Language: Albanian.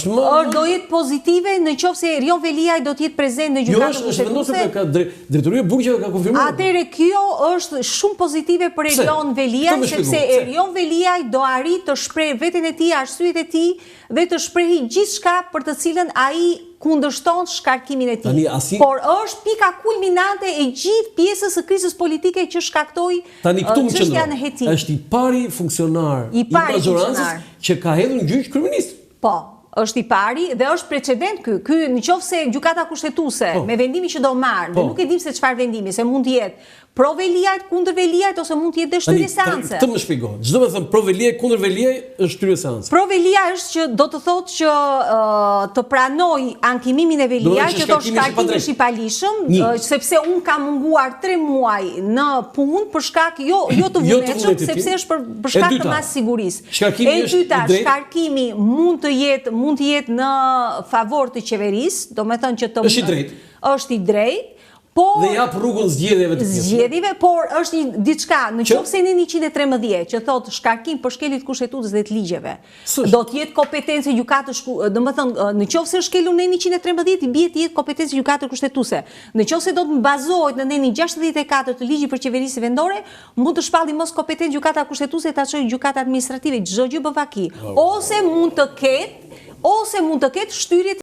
Do jetë pozitive në qoftë se Erion Veliaj do të jetë prezent në gjykatën kushtetuese. Jo, është vendosur ka drejtoria e Burgjeve ka konfirmuar. Atëherë kjo është shumë pozitive për Erion Veliaj, sepse Erion Veliaj do arrit të shprehë veten e tij, arsyet e tij dhe të shprehë gjithçka për të cilën ai kundërshton shkarkimin e tij. Por është pika kulminante e gjithë pjesës së krizës politike që shkaktoi çështja në Hetin. Është i pari funksionar i majorancës që ka hedhur në gjyq kryeminist. Po, është i pari dhe është precedent ky nëse gjykata kushtetuese me vendimin që do marr, dhe nuk e dim se çfarë vendimi, se mund të jetë pro Veliajt, kundër Veliajt ose mund të jetë dështyrë seance. Këtë më shpjegoj. Çdo të thënë pro Veliaj, kundër Veliaj është shtyrë seance. Pro Veliaj është që do të thotë që të pranoj ankimimin e Veliajt, që do shkarkim është i palishëm, sepse unë kam munguar 3 muaj në punë për shkak jo të vullnetshëm, sepse është për shkak të mas sigurisë. E dyta, shkarkimi mund të jetë në favor të qeverisë, domethënë që është i drejtë. Dhe jap rrugën zgjedhjeve, por është diçka, në qoftë se në 113 që thotë shkarkim për shkeljet kushtetuese dhe të ligjeve, do të jetë kompetencë gjykatës, domethënë në qoftë se është shkelur në 113 i bie të jetë kompetencë gjykatës kushtetuese. Në qoftë se do të bazohet në nenin 64 të ligjit për qeverisë vendore, mund të shpallë mos kompetencë gjykata kushtetuese ta çojë gjykata administrative, çdo gjë bën vaki. Ose mund të ketë shtyrje